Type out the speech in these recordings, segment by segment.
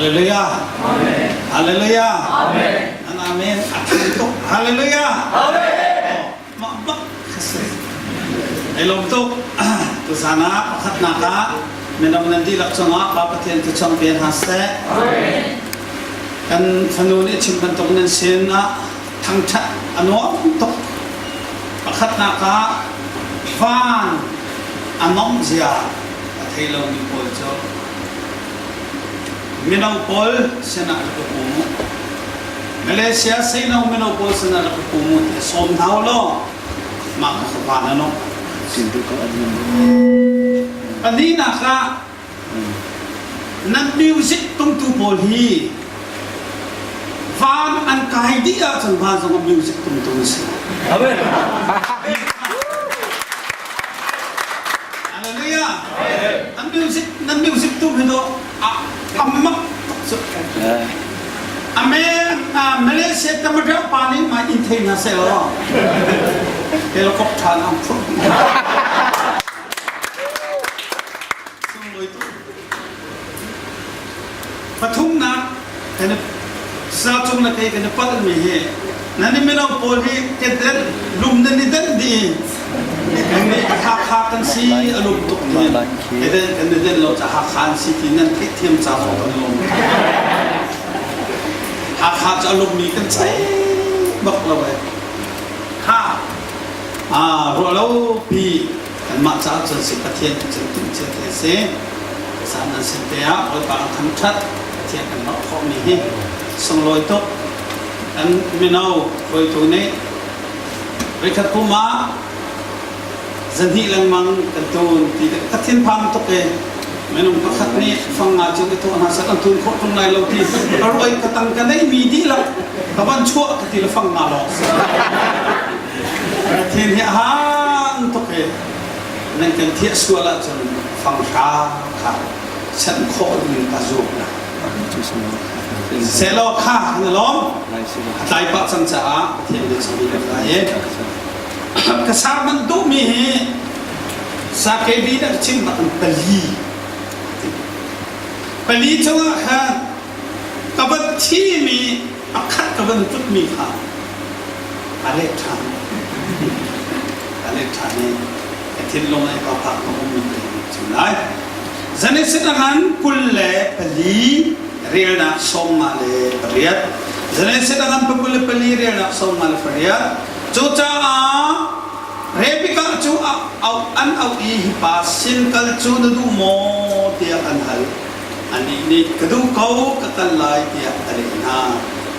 Hallelujah. Amen. Hallelujah. Amen. And amen. Hallelujah. Amen. Mak kasi. Elom tu tu sana pakat naka minam nanti laksana kapatian tu champion hase. Amen. Kan fanuni chimpan tu nan sena thangcha ano tu pakat naka fan anom zia thailong ni pol jo minau pol sena ko pumu Malaysia sena minau pol sena ko pumu som thaulo mak khwan ano Sinto ko admin. Kanina ka nan music tung tu pol hi van an kai dia chang van song music tung tu si Amen. Hallelujah. Nan music tu hido amak Amen. Malaysia tamadra pani ma inthai na se lo helicopter am phu Pathum na kana sa chung na kay kana pal mi he nani mino pol hi keden lum na ni dan di ni ha kan si alum tuk ni keden kana den lo cha ha khan si ti nan thik thiam cha ho kan lo ha cha alum ni kan chai bak lo bai ha ro lo pi kan ma cha chon si pathian chen tu che te se san nan sin te a oi pa tham that thian kan no kho mi hi song loi tok an minau koi tu ne rekat puma zanhi lang mang kan tun ti ka thin phang tok ke menung pakhat ni phang nga chu to na sa kan tun kho tung nai lo ti aroi ka tang ka nei mi di la ka ban chua ka ti la phang nga lo thin hi hang tok ke nan kan thia suala chon phang sha kha chan kho ni ka zo na Selo kha ngalom lai pa sang cha thiam de sami la ye ka sa man du mi he sa ke bi da chim ba pali chawa kha ka ba thi mi akhat ka ban tut mi kha ale than ne thin lo mai pa pa ko mi chulai zane sidangan kulle pali real na song male pariat zane sidangan pukul pali real na song male pariat chucha a repika chu au an au I pa sin kal chu du mo tia an hal ani ni kadu kau katalai tia arena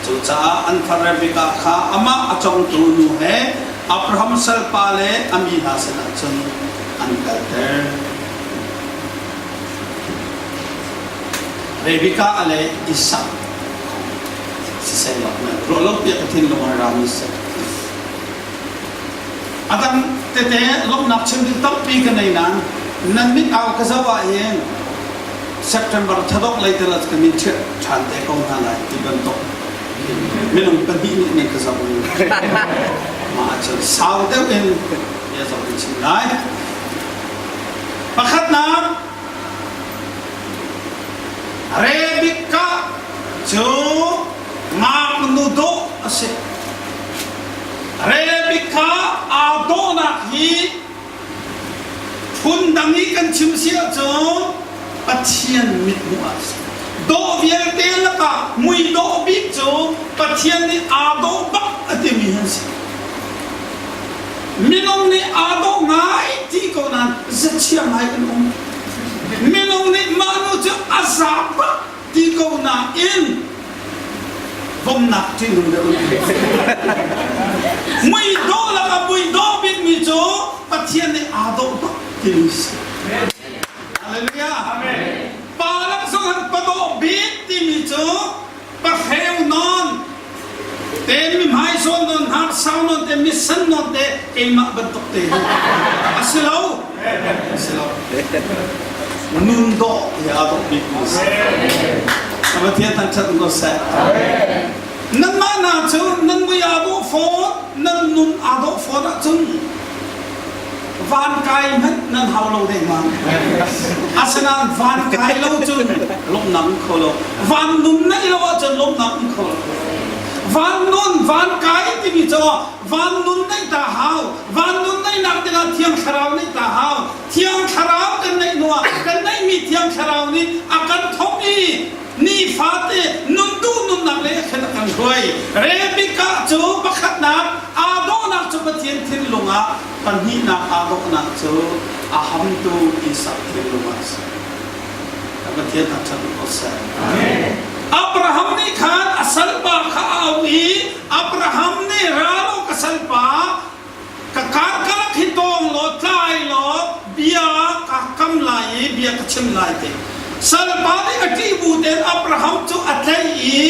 chucha an repika kha ama achong tu nu he abraham sal pale amina sana chun an kalter Rebecca ale isa si sayo na rolong pia katin lo marami sa atang tete lok nak chim di top pi kanay na nanmit aw kasawa yen September thadok later at kami chante ko na lai iban to minong pabini ni kasawa ma chal saw daw en ya so chinai pakhat na Rebecca jo magnudo ase Rebecca adona hi fundangi kan chimsia jo pathian mitmu ase do vial telaka mui do bi jo pathian ni ado bak atemi hansi minong ni ado ngai ti ko nan zachia mai kan Minong ni manu jo azaba di ko na in vom nak tin de mui do la ka mui do bit mi jo pathian ni ado ba tinis Hallelujah Amen Palang song han pado bit ti mi jo pa heu non te mi mai son non har sao non te mi san non te ke ma bentuk te asilau Nundo ya do bigos. Ama tiya tan chat ngo sa. Nan ma na chu nan mu ya do phone nan nun a do phone a chung. van kai met nan hau lo dei mang asanan van kai lo chun lom nam kholo van nun nai lo chun lom nam kholo van nun van kai ti mi cho van nun nai ta hau van nun nai nak te la thiam kharau nai ta hau thiam kharau kan nai nuwa kan nai mi thiam kharau ni akan thomi ni fate nun tu nun nak le khen kan roi rebika chu pakhat nak ado nak chu pathian thin lunga pan hi nak ado nak chu aham tu isak thin lunga pathian nak chu ko sa amen Abraham ni khan asal pa kha awi Abraham ni ralo kasal pa kakar kala khitong lo tlai lo bia ka kam lai bia ka chim lai te salpa ni ati bu den Abraham chu atlai I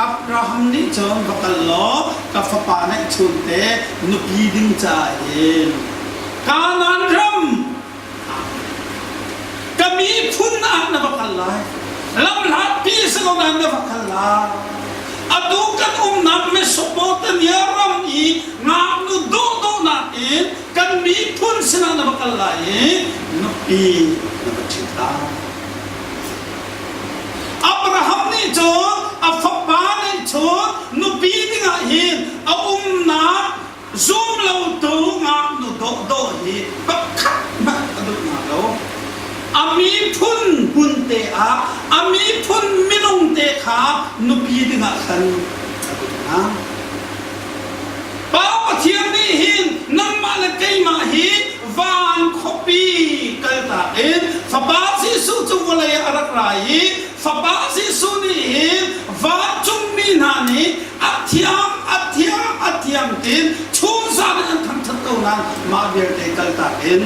Abraham ni chon bakal lo ka fa pa nai chun te nu pi ding cha hin kanan ram kami phun na bakal lai lam lat pi sa nan na bakal la adu kan nak me support ni ram I ngak nu do na in kan mi phun sina na bakal lai nu pi na bachita Abraham ni cho afapa ni cho nu pi dinga hin na zoom lo to ngak nu do hi bakhat ma adu na lo ami phun te a ami phun minung te kha nu pi dinga khan na pa pathian ni hin nang ma le kai ma hi van khopi kal ta en fa ba si su chu wala ya arak rai fa ba si su ni hin va chung mi na ni athiam tin chung sa na thang thang to na ma ber te kal ta en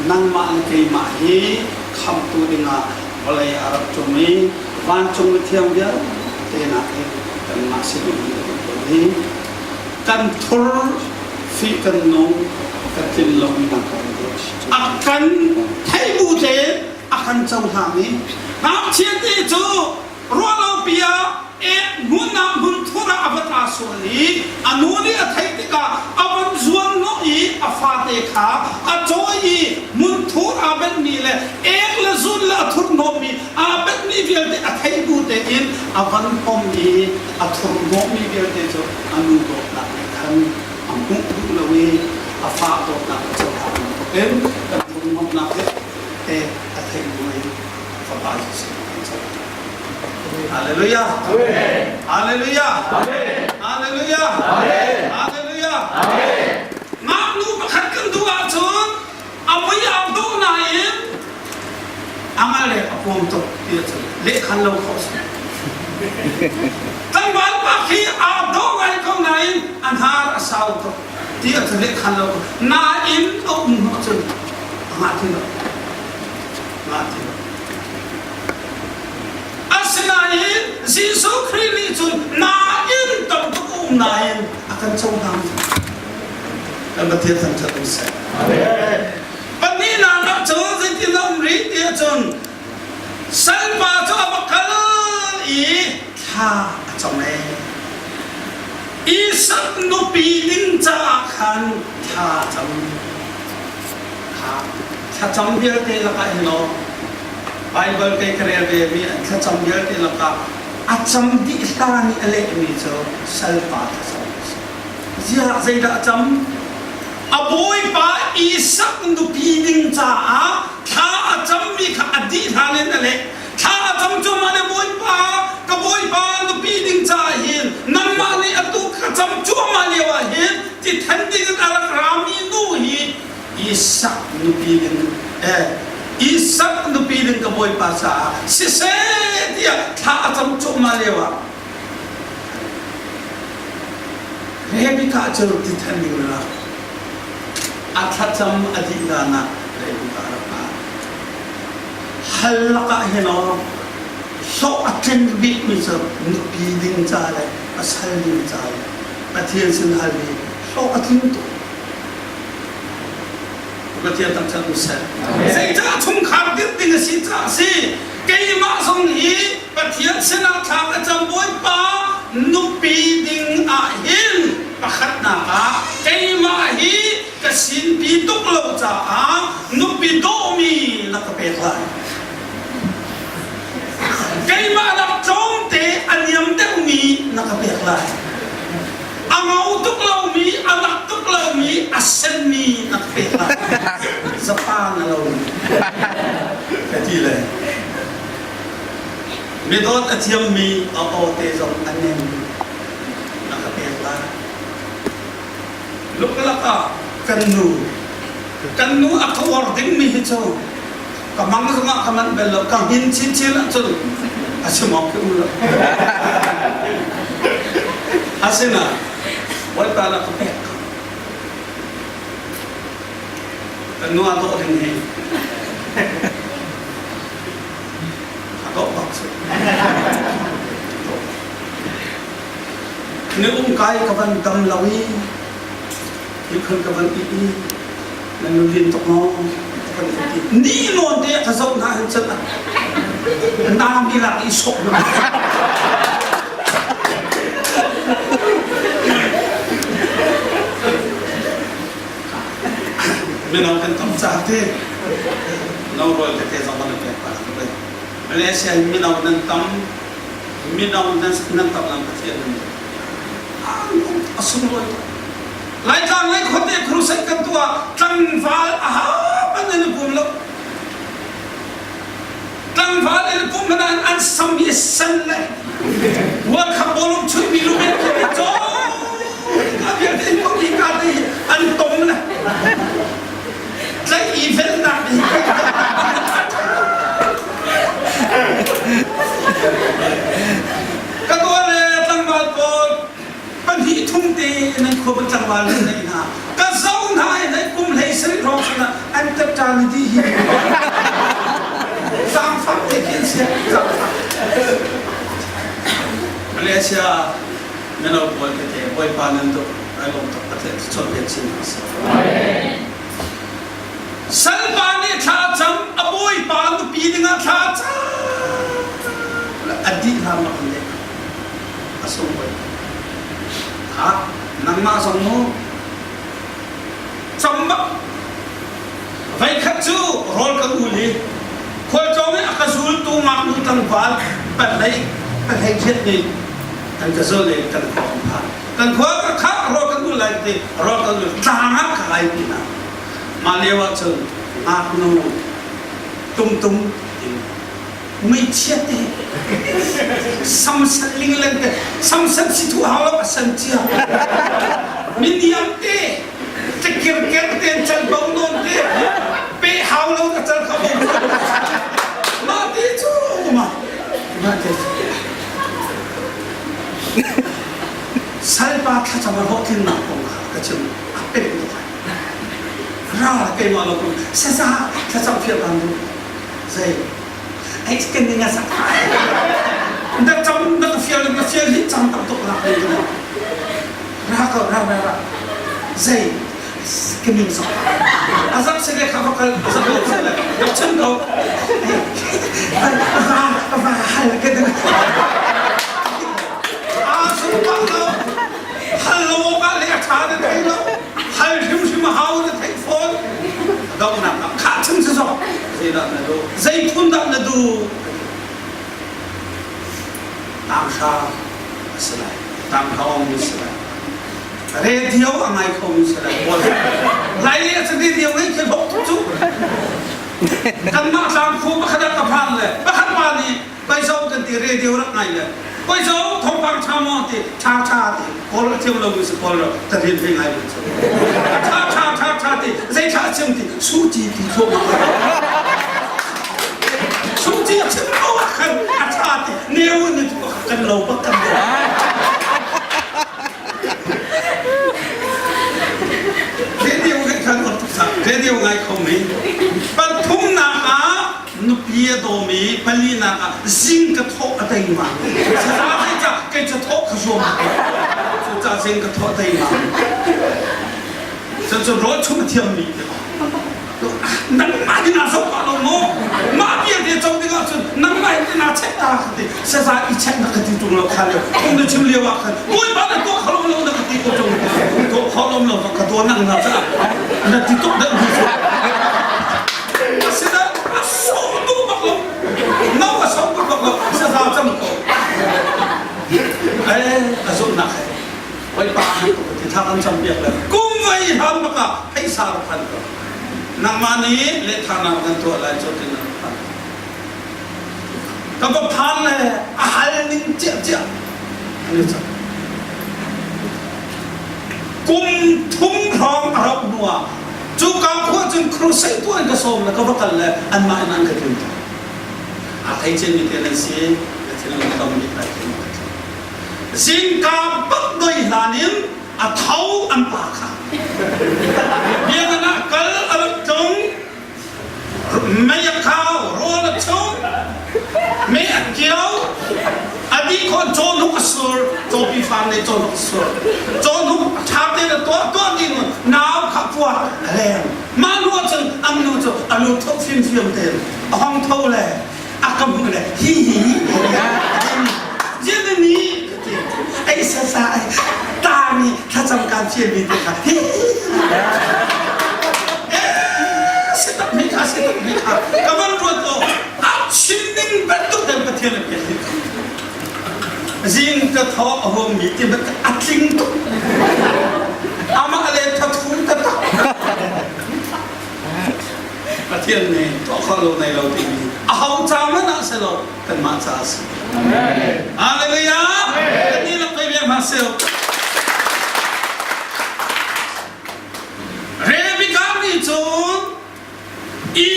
nang ma le kai ma hi kham tu dinga wala ya arak chu mi van chung le thiam dia te na kan ma si ni kan thur fi kan no kan tin lo mi na kan akan thai bu te akan chau ha ni nam chia te chu ro lo pia e mun na mun thura avata so ni anuni athai te ka aban zuan no I afa te kha a choi mun thura ben ni le ek la zun la thur no mi a ben ni vel te athai bu te in avan pom ni a thur no mi vel te chu anu do na kan am pu lo we afa do na chu ha em kan thur no na te athai bu ni fa ba ji Hallelujah. Amen. Hallelujah. Amen. Hallelujah. Amen. Hallelujah. Amen. Ngak nu pakhat kan dua chun amoi abdo na in amale apom to dia chun le khan lo khos kan wal pa khi abdo ngai ko na in anhar asau to dia chun le khan lo na in om no chun ma thi lo ma thi Asnain Jisu Christ chun na in tam to na in akan chong dam kan bathian than thatu sa amen pani na na chon zin tin nam ri ti chun salpa cho bakal I tha chong ne I sak no pi ling cha khan tha chong bia te la ka no Bible kay career baby at sa chambyal tilaka at chamdi istani ale ni so salpa sa siya zaida cham aboy pa isak ndu piding cha a tha acham mi kha adi thalen ale tha acham chu mane boy pa ka boy pa ndu piding cha hin nan mani atu kha cham chu mane wa hin ti thanding ala rami nu hi isak ndu piding isak ndu piding ka boy pa sa si se dia tha acham chu mane wa Rebika chu ti thanding la Athatam adilana Rebika ra halaka heno so atin bit mi so nu piding cha le asal din cha le pathian sin hali so atin to pathian tam cha tu sa sei cha thum kham dit ding si cha si kei ma song hi pathian sin a thak a cham boy pa nu piding a hin pakhat na ka kei ma hi ka สินปีตุกเราจะนุปีโดมีนักเปรย์ไก่มาดับจงเตอันยำเต็มมีนักเปรย์อังเอาตุกเรามีอันนักตุกเรามีอัศมีนักเปรย์สปานเราแค่ที่เลยมีรถเทียมมีเอาเตจงอันนี้นักเปรย์ลุกละกันนูอักวอร์ดิ้งมีเหตุกำมังสมัครกำมันเบลล์กำหินชิ้นละจุดอาชิมอกขึ้นละอาศินะวันตาละก็แปลกกันนูอัตโตดิ้งเฮอัตโตบักสุเนื้อกายกับมันกำลาวียุคกับมันอีนั่นนู่นดินตกน้องนี่นอนเดียกระสอบน้าเห็นฉันนะน้ำมีหลักอีสกนะไม่นอนกันต้องจ่าเท่นอนรวยแต่เท่สองวันเป็นปากไปมาเลเซียไม่นอนนั่งตั้มไม่นอนนั่งตั้มหลังประเทศนั้นอสุนรวยหลายครั้งหลายคนเนี่ยครูเซ็นกันตัวตั้งฟ้ามันในปุ่มแล้วตั้งฟ้าในปุ่มมันอันสมัยสั้นเลยว่าขับบอลช่วยมีลูกเมียที่โจ้อาเบียร์ที่พวกนี้การที่อันตรงเลยใจอีเวนต์นักดีก็ตัวเลยตั้งบอลบอลปัญหาทุ่งตีนั่นควรจังหวะเลยนะก็ส่งท้ายในกลุ่มเลสริโรสนะอันเต็มจานดีสามฝักที่กินเสียมาเลเซียไม่เอาบอลไปเตะบอลปานันตุไอ้ลงตกประเทศชนเบียดชินมาสิสันปานี่ท่าจำอบวยปานตุปีนึงอ่ะท่าจำและอดีตทำมาคนเดียวอสมบูรณ์นังมาสมุจำบักไฟขัดจูรอลกันอุลีคนจงเนี่ยกระสุนตัวมักดูตั้งฟ้าเป็นไรเช็ดนี่กันกระสุนเลยกันขวางผ่านกันขวางก็ข้ารอกันดูอะไรดีรอกันดูจางหักใครดีนะมาเลี้ยวจนอาบนูตุ้มไม่เชื่อเตะสัมสันลิงเลนเตะสัมสันสิทุหาวแล้วสันเชียมินิยัมเตะจะเกิดเตะจันบังโดนเตะเปะหาวแล้วก็จันขบวนมาดีจูมาดีสัลปาถ้าจะมาโหดหนักกว่าก็จะเป็นตัวเราเป็นมาลงเสียถ้าจะเพียบกันดูใช่ไอ้สกินนี่ง่ายสักแต่จำนักเฟียร์ที่จำตั้งตัวเราเลยนะเราใช่สกินนี่สักอาศัยเสียข้าวกันอาศัยลูกเสียเลยฉันก็ว่าฮัลกันนะสุดท้ายแล้วฮัลโหลกันเลยชาเด็ดให้เราฮัลชิมฮาวเด็ดให้ฟอนดอกน้ำขาดชิมซะสองใจทุนดับนะดูตามชาสลายตามเขามิสลายเรดิโออะไรเขามิสลายบอลไล่เลี้ยงเรดิโอให้ขึ้นหกจุดกันมาตามคู่มาขนาดกระพันเลยมาขนาดนี้ไปส่งกันที่เรดิโอรักไงเลยไปส่งทองปังชามอนที่ชาที่พอเราเที่ยวเรามิสพอเราจะเรียนเพลงอะไรชาที่ใจชาเชื่อมที่สู้จีที่โชว์สู้จีฉันเอาขันอาชาติเนื้อวันนี้กันเราปักกันเลยเรื่องไงขันอดสักเรื่องไงเขาไม่ปันทุ่งนานุปีโดมีปลีนาซิงกระทบอะไรมาสาเหตุแกจะทบขจมจะซิงกระทบอะไรมาจะรอชุ่มเทียมมีนั่งมาที่น่าสงสารเราโม่มาเพียงเดียวจงดีก็สุดนั่งมาที่น่าเช็ดตาขัดเสียสายอีเช็ดนักตีตุงเราขัดเลยคงจะชิมเลี้ยวขัดมวยบ้านตัวเขาล้มเรานักตีก็จงตัวเขาล้มเราก็ตัวนั่งน่าจะ นั่นที่ตุ๊กเดิมที่สุดเสด็จสองตุ๊กบักลงน้องว่าสองตุ๊กบักลงเสด็จจำตัวสุดหนักไว้ปากที่ทางอันจำเบียกเลยกุ้งไว้ทำบักให้สารพันก็นางมานี้เละทางนางกันตัวอะไรจนถึงนางพันก็บอกพันเลยอาหารนิ่งเจี๊ยบเจี๊ยบอันนี้จ้ะกุมทุ่งพร้อมอารมณ์นัวจูกางขั้วจึงครูใส่ตัวอันกระสมแล้วก็บอกกันเลยอันมาอันนั้นก็ถึงอาใครเจนิเทนันซีเทนันต้องมีใครถึงสิ่งการปักโดยหลานิมอาเท้าอันปากค่ะเบียร์นักกัลอารมณ์จงไม่อยากเข้าโรลชงไม่อยากเกี่ยวอดีตคนโจนุกสุรโจปีฟังในโจนุกสุรโจนุกชาติละตัวนี้มันน้ำขับว่าแรงมาโนจึงอันโนจึงอารมณ์ทุกฟิล์มเต็มห้องเท่าเลยอากาศเลยฮิฮิเย็นนี้ไอ้สายตามีถ้าจำการเชียร์มีแต่ค่ะฮิเสร็จไม่ค่ะเสร็จไม่ค่ะกำลังรวดตัวอัดชิมนิ่งเป็นตัวเดิมประเทศเลยจิงจะท้อเอามีที่มันอัดจิงตุอามาอะไรทัดทุนตัดประเทศนี้ตัวเขาลงในเราที่มีเอาจามันน่ะเสร็จแล้วเป็นมาจ้าสิอาเลลูยานี่เราไปเรียนมาเสร็จเรบิกานี่จูนอี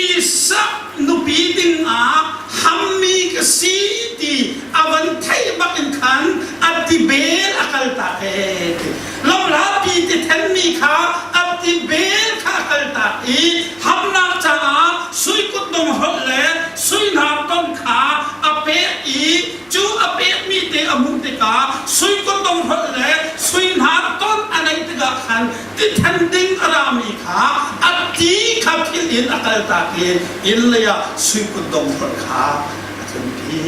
สักนุปีดิงอาฮัมมีกสีตีอาวันไทยบักอินขันอัติเบลอักลตาเอลำลาปีติเทนมีขาอัติเบลข้าอักลตาอีฮัมนาจาสุยกุดดงหัวเล่สุยนาต้นขาอเปอีจูอเปมีเตอมุติกาสุยกุดดงหัวเล่สุยนาต้นอะไรติกาขันติเทนดิงอารามีขาอัติขับพิลินอักลตาเออินเลียสุยกุดดงหัวขาจนที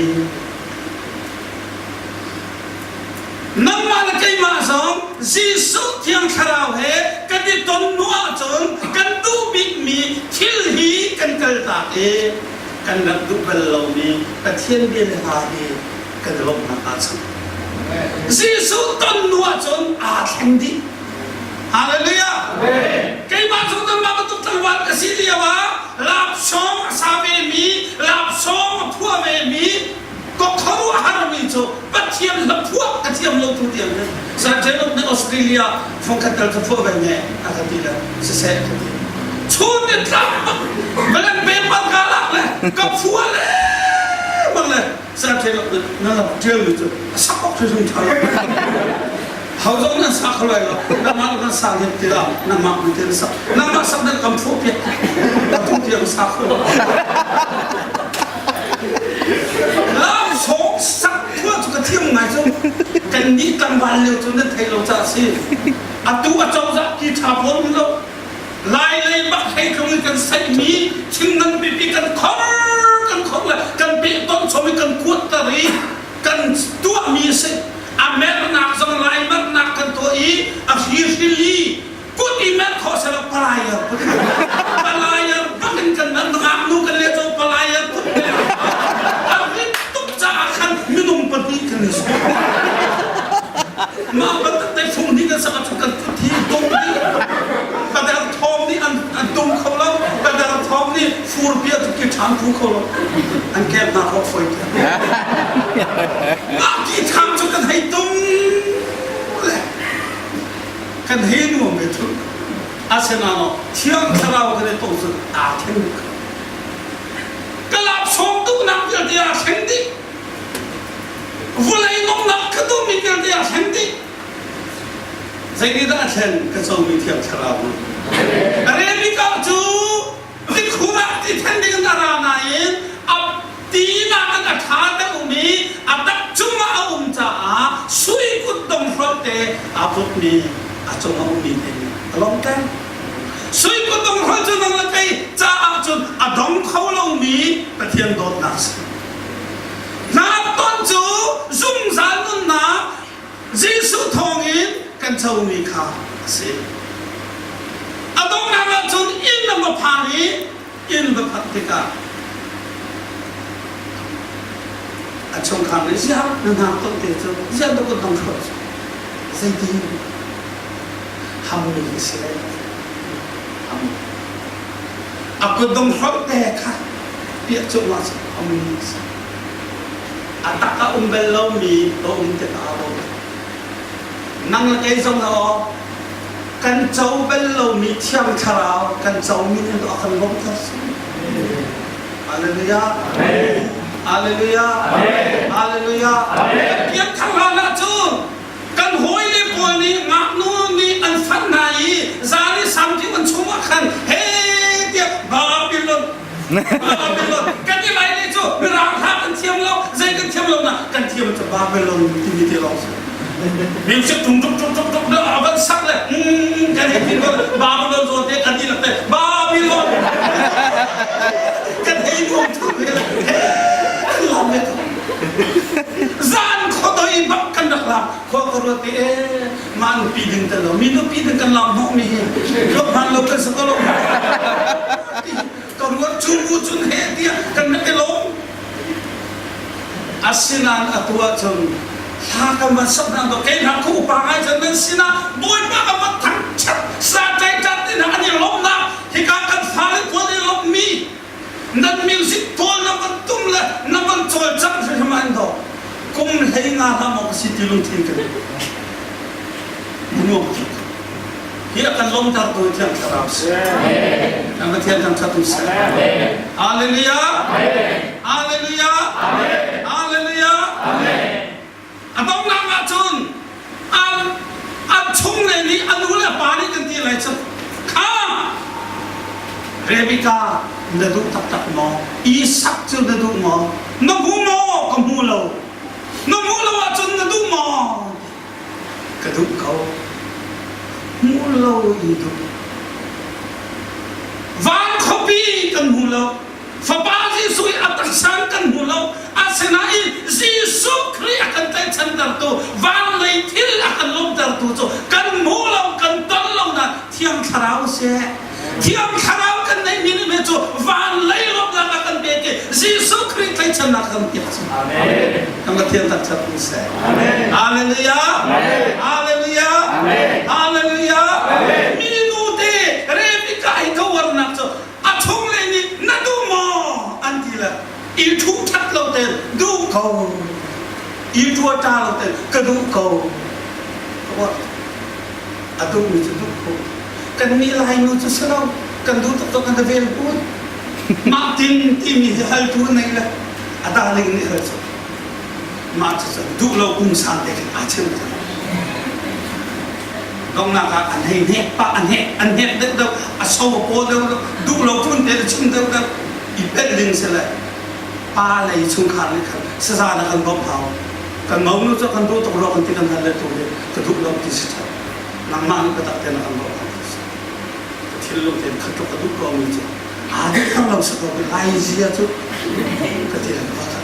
น้ำมันก็มาส่งจีสุเทียงคาราวเฮกันที่ต้นนัวจนกันดูบิ๊กมีทิลฮีกันเกิดตาเอกันนักดูเบลลมีกันเทียนเบียนหาเฮกันลงนักอาศัยจีสุต้นนัวจนอาแข่งดีฮาเลลูยาก็มาส่งต้นมาประตูตะวันกสิเลียวะลาบชงสาเวมีลาบชงพัวเวมีก็เขารู้อาหารมีโจปัจเจียมละพวกกระเทียมลงทุเรียนเนี่ยสารเจนในออสเตรเลียฟงกันตะพวกแบบนี้อาคติละเสียกันชูนี่ทำเวลาเป็นปัญหาละเลยก็พัวเลยบ้างเลยสารเจนนั่นแหละเจอเลยจ้ะสักพักจะถึงทางเขาจะนั่งสักเลยก็น้ำมันก็สักเดียวละน้ำมันมันจะสักน้ำมันสักนั้นก็พัวเปียกทุเรียนสักเลยแล้วสองสักทั่วทุกที่มันไงจ๊ะกันนี้กันวันเร็วจนได้ไทยเราจะสิอัตุอัจฉริยะที่ชาวพลเราไล่เลยบักให้เขากันใส่มีชิงนั้นไปปีกันคอเลยกันปีต้นชมกันขวดตะรีกันตัวมีสิอเมริกนักจังไล่มันนักกันตัวอีอัฟยิริลีกูที่แม่ขอสลับปลายปลายบักกันนั้นรักนูกันเลยจะปลายไม่ต้องปฏิกันเลยมาบัดแต่ฟงนี้กันสักชุดกันที่ตรงนี้บัดแต่ทองนี่อันตรงเขาแล้วบัดแต่ทองนี่ฟูร์เบียตุกิจานฟูเขาแล้วอันแก้มหน้าเขาไฟกันกี่ทางชุดกันให้ตรงเลยกันให้หนุ่มไม่ถูกอาเซนาโนเที่ยงคราวกันเลยตรงสุดอาเทนกลับส่งตู้นักเดียร์เซนดิวันนี้น้องนักก็ต้องมีการเดียร์เซนดิสิ่งนี้ต้องเช่นก็ต้องมีเที่ยวชราบุเรียนวิกาจูที่คุณนักที่เช่นเดียร์นารานายินอับตีนักนักขาเตอุมีอับตักจุมาอุมจ้าสุยกุดดงฟรเตอับมีอัจมาอุมีเองลองกันสุยกุดดงฟรจุนังละไกจ้าอับจุนอัดงเขาเรามีประเทียนโดดนักนาต้นจูซุ่มสารนุ่นนาจีสุทองอินกันเจ้ามีข้าสิอาตงนา mà phá lý in vật thật thì cả ở trong khám đấy giáp nên hàng tốt để cho giáp đâu có đồng khởi dây tin hầm mình sẽ hầm à có đồng khởi để khác biết chỗ mà hầm mình à tất cả bên lâu mi ông thì áo năng là cái giống đóกันเจ้าเป็นเรามีเที่ยงชราวกันเจ้ามีเงินตัวขันลงทัศน์อาเลลูยาอาเลลูยาอาเลลูยาเกี่ยงขันลานะจูกันหอยเลี้ยปวนี้งักนู้นี่อันฟันนายซาลิสัมที่มันชุ่มขันเฮ้เดี๋ยวบาบิลอนกันที่ไรเลยจูเราท่ากันเทียมเราใจกันเทียมเรานะกันเทียมจะบาบิลอนที่มีที่เรามิวสิกทุ่งทุ่งทุ่งทุ่งทุ่งเดี๋ยวเอาไปสักเลยกันเห็นที่ว่าบาบิลอนโซเดียกันที่หลังเตะบาบิลอนกันเห็นวงทุ่งเลยคือเราไม่ถูกจานเขาตัวอินบักกันดักลาเขาก็รู้ที่มันปีดึงกันเรามีนู้ปีดึงกันเราไม่มีลูกมันลูกกันสักลูกก็รู้ว่าจุนกูจุนเฮเดียกันไม่ลงอาศินันอัตัวจนถ้ากันมาสับนั่งตัวเก่งหักคู่ปางไอ้ฉันเป็นสินะบุญมากกับมันทั้งชัดสาใจจัดที่นั่นยังล้มนะที่การกันฟ้าเลยตัวนี้ล้มมีนั่นมิวสิกตัวนั้นมันตุ้มเลยนั่นมันโจรจังใช่ไหมต่อกุมให้งานทำออกสิที่ลุงทิ้งกันบุญมากเฮียกันล้มจากตัวเทียนสลับเสียนั่นก็เทียนทั้งชัดทุกเสียอาเลลูยาอาเลลูยาอาเลลูยาอันต้องนั่งอาจุนอันชุ่มในนี้อันรู้เลยป่านี้กันที่ไรสักข้าเรบิกาเดือดตักหมออีสักจุดเดือดหมอน้ำหูหมอกับหูเราน้ำหูเราอาจุนเดือดหมอกระดูกเขาหูเราอีดูวานเขาปีกันหูเราฟ้าบ้าที่สวยอัตสังกันหูเราอาเซนาอิซีสุครีอากันเตชันดับตัววานเลยที่อากันลมดับตัวโจกันหูเรากันต้นเราน่ะเที่ยงคราวเสียเที่ยงคราวกันในมินิเมโจวานเลยลมดับกันเบกซีสุครีเตชันนักกันเปียกอาเมนทำมาเที่ยงตัดชัดมุสเซ่อาเมนอาเลลูยาอาเลลูยาอาเลลูยามินูเตเรบิกาอิกวรนักโจอาทุ่งเลยนี่นั่นดูมออันที่ละอีทุกทัดเราเต็มดูเขาอีทัวจ้าเราเต็มก็ดูเขาเพราะว่าอาดูมีจะดูเขากันมีลายนู้จะเสลากันดูตัวกันจะเวลพูดมาตินที่มีฮัลทูนี่แหละอาตาเล็งนี่เหรอมาจะดูเราคุ้มสันเด็กอาเชื่อมต้องนักอันให้เน็ตปะอันเน็ตเด็กเด็กอาสาวโปเด็กดูเราทุ่นเด็กชิมเด็กเด็กอีเป็ดลิงเสร็จเลยป้าเลยชุนขันเลยครับสถานการณ์บอกเขากันมองนู้จะกันดูตกลงกันที่กันทันเลยตัวเด็กกระดูกเราที่สุดนั่งมันก็ตัดเต็มกันบอกเขาที่เราเต็มขัดกระดูกเรามีจุดอาที่ข้างเราสุดเป็นไอเสียจุดก็ที่เราบอกเขา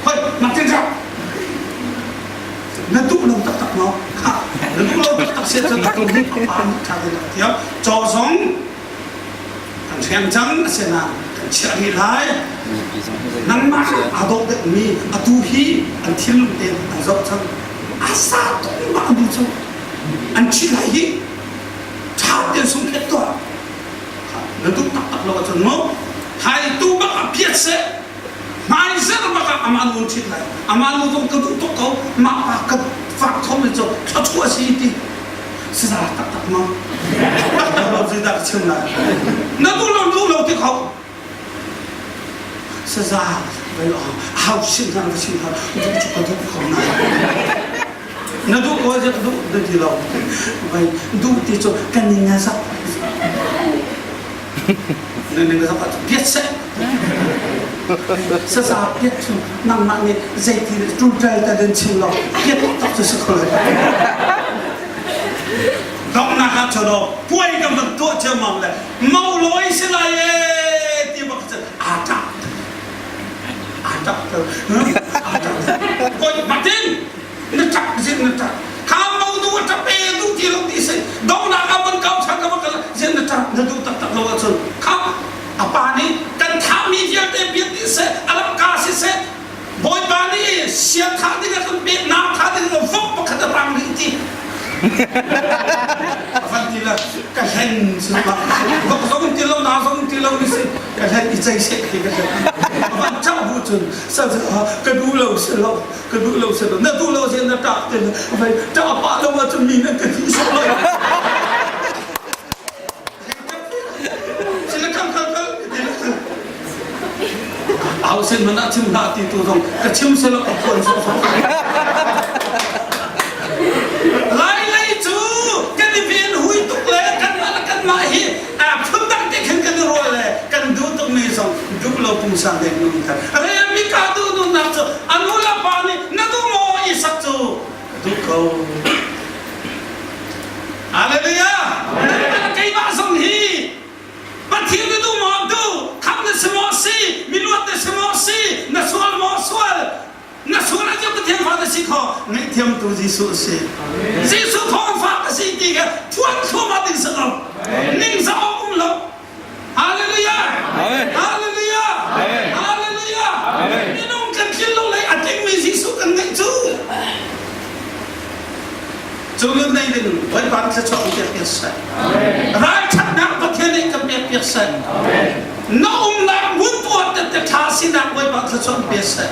เฮ้ยมาเจ้านั่นดูเราตัดเนาะค่ะนั่นดูเราตัดเสียจุดตรงนี้ป้าชาติเราเที่ยวจอสองกันเชียงจังเสียนะเชื่อที่ไรนั่งมาอาดอกเด็กมีอาดูฮีอันที่ลุงเต็มอันจบทั้งอาซาตรงมาดูจุอันที่ไรชาเดียนสมเด็จตัวนั่นดูตักเราจะโน้ไทยตู้บักเพียรเสไม่เสียบักอามาลุนที่ไรอามาลุนตรงกระดูกตัวเขามาปากกับฝากเขาไม่จบเขาชั่วสิทีสิสาตักมาตักเราจะได้เชื่อไหมนั่นดูเราที่เขาสะอาดไปอ่ะเอาชิ้นนั้นก็ชิ้นนั้นดูจุกดูของนายนั่นดูก็จะดูที่เราไปดูที่จุกันยังไงสักนั่นก็สักเพี้ยเสสะอาดเพี้ยชุนนั่งนี่ใจที่จุดใจแต่เดินชิงเราเพี้ยตัดจะสักเลยต้องนะครับชนป่วยกับมันตัวเชื่อมั่นเลยเมาลอยสิไรที่บอกจะอาจารย์จับเธอก็มาทิ้งนึกจับสินึกจับข้ามมาดูจับเปย์ดูที่เราที่สิดองนักมันเก่าชักกับมันกันสินึกจับนึกดูตักเราสุดข้าม apa ni kan kami dia biar se alam kasih se boy bani siap tadi kan Peknak tadi kan vok pakai terang ni Alhamdulillah kalian semua kalau tilau nasong tilau ni sih kalian ijai sek kan macam bukan sahaja kedua selo nak dulu sih nak tak tu apa tak apa lo macam ni nak kerja solo silakan awak sih mana cium hati tu dong kecium selo apa pun Duklo pungsang dek nungkan. Raya mika tu nungnak tu. Anula pani nadu mo isak tu. Duklo. Haleluya. Kay basong hi. Patil tu mo tu. Kam na semosi. Minuat na semosi. Nasual mo sual. Nasual aja betul pada sikho. Ngetiam tu Yesus si. Yesus thong fat si tiga. Tuan tu mati seram. Ning sa lo. Haleluya. Haleluya. Haleluya. Minum kan kilo lagi ating misi sukan ngeju. Jangan naik dengan baik bangsa cakap biasa. Rakyat nak berkini kembali biasa. Naum nak buat tetasi nak baik bangsa cakap biasa.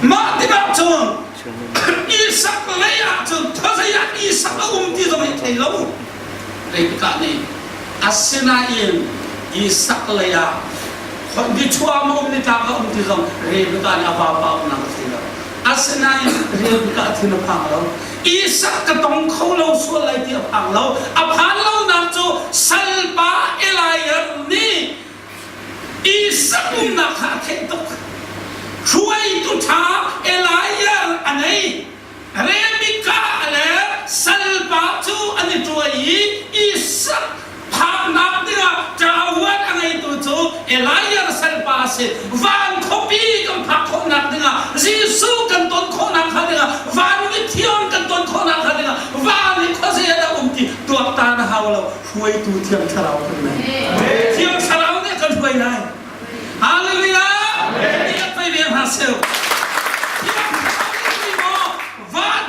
Mati macam Isak layak tu, Thazaang Isak di dalam kilo. Mereka ni asinain Isak layak. Di cua mau ni tak kau di dalam mereka ni apa nak kilo. Asinain mereka ti nak panglau. Isak ketong kau lau suai dia panglau. Apanglau nak tu salba elayar ni. Isak nak ketok. Cuai tu ta elayar anai. Remika ale salba tu ane cuai Isak Pumhnak dia jawat anai tu elayar salba se van kopi kan Pumhnak dia Yesus kan ton Pumhnak dia van witian kan ton Pumhnak dia van ni kuasa ada tuak tanah hawlau cuai tu tiang sarau kan tiang sarau ni kan cuai lai haleluya dia pay hasil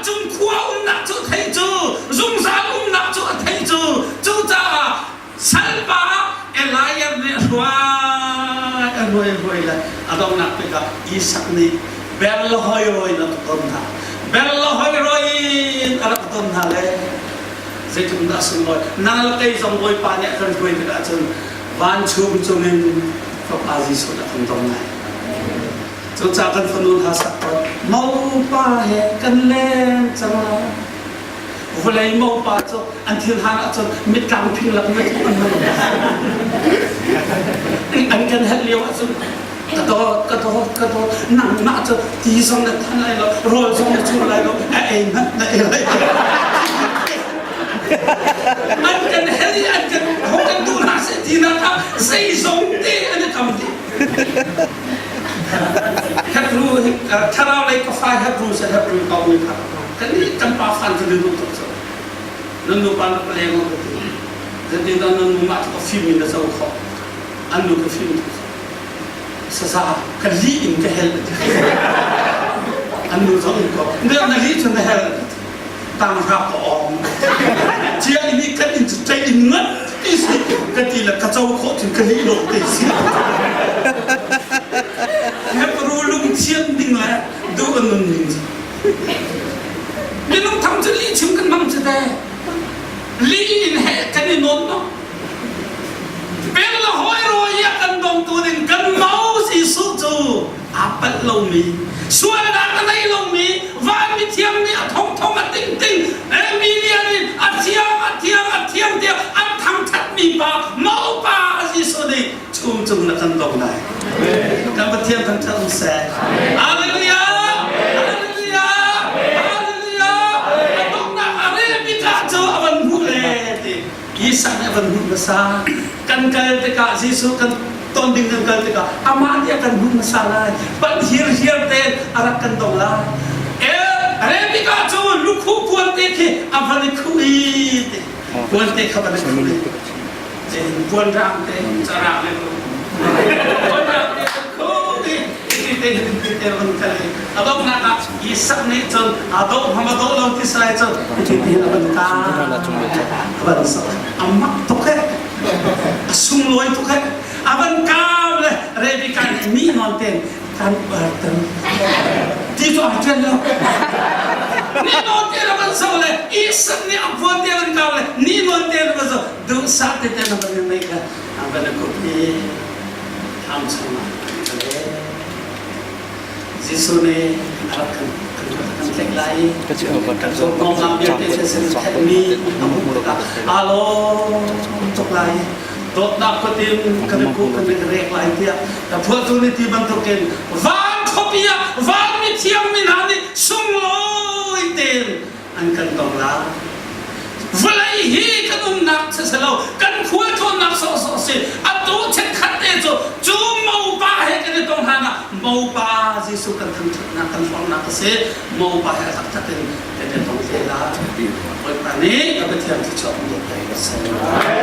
Jung kuah nak tu thay tu, Jung sal nak tu thay tu, Juta salba elayar ni ruai lah. Adong nak peka Isak ni berlohoy na tutonha, berlohoy ada tutonha le. Saya tu nak semua, nalakai samboy banyak kan ruai tidak cun, ban cungin kepazi sudah tutonha. Juta kan penun hasak mau pa he kan len sama vulai mau pa tu antil hana tu mit kam phing lak mit an kan hal liwa tu kato nang na tu ti song na than lai lo ro song na chu lai lo ai na lai an kan hal an kan ho kan tu na se ti na ka sei song te an kam ti Hebrew Tarau like a five Hebrews and Hebrew kau ni kan ni tanpa fan tu dulu tu so nunu pan peleng tu jadi dah nunu mat ke film ni dah kau anu ke film tu sesa kali in ke hel anu tu kau dia nak lihat tu hel tang hak om dia ini kan in tu ingat isi ketilah kacau kau tu kali lo isi Hebrew chiên đinh là đâu còn mình nhưng ông thằng chơi lý chúng cần mang chơi đây lý in hệ cái này nôn nó bên là hỏi rồi ya cần đồng tu nên cần máu gì số chu bắt lâu mi xuôi đã cái này lâu mi và mi thiam mi thông thông tinh tinh em mi đi thiam dia ăn thằng thắt mi ba máu ba gì số đi chung chung là cần đồng này kan bertiam tentang saya. Haleluya. Haleluya. Haleluya. Abang nak ada bika tu abang boleh. Isak abang besar. Kan kau teka Yesus kan tonding kan kau teka. Amat dia kan masalah. Pan hir te arakan dolar. Ada bika tu luku puan teke abang kui. Puan teke abang kui. Puan ram te cara le. คนแบบนี้คู่นี่ที่เต็มมันทะเลอาดงนะครับอีสักนิดจนอาดงทำอาดงลงที่สไลด์จนที่มันตาบันสักอามักทุกแค่สุ่มลอยทุกแค่อาบันกาเลยเรบิกันนี่นอนเต็มการเปิดเต็มที่ตัวอาจารย์แล้วนี่นอนเต็มมันสั่งเลยอีสักนี่อับวันเต็มมันกาเลยนี่นอนเต็มมันสั่งดูสักเต็มมันยังไม่กันอาบันก็พี่ทำสั่งมาจิสุเน่อาคันเล็กไล่กันส่งน้องลำเบียร์เป็นเส้นแค่นี้ต้องมุดกันอาโลทุกไล่ตดนับก็ตีมกันกูกันเป็นเรียกไล่เดียแต่พวกตัวนี้ที่บรรทุกเกินวางขบยาวางมิเทียมมินานี่สุ่มลอยเต็มอันกันต้องลาเวลาฮีกันนักเสียแล้วกันขวดจนนักโซ่เสียอัตุเช็ดขัดเตจจูมูป้าเฮกันต้องหานะมูป้าจิสุกันทั้งนักทั้งฟังนักเสียมูป้าเฮกันทั้งเป็นต้องเสียละวันนี้ก็เป็นเทียมที่ชอบมุดไปก็เสีย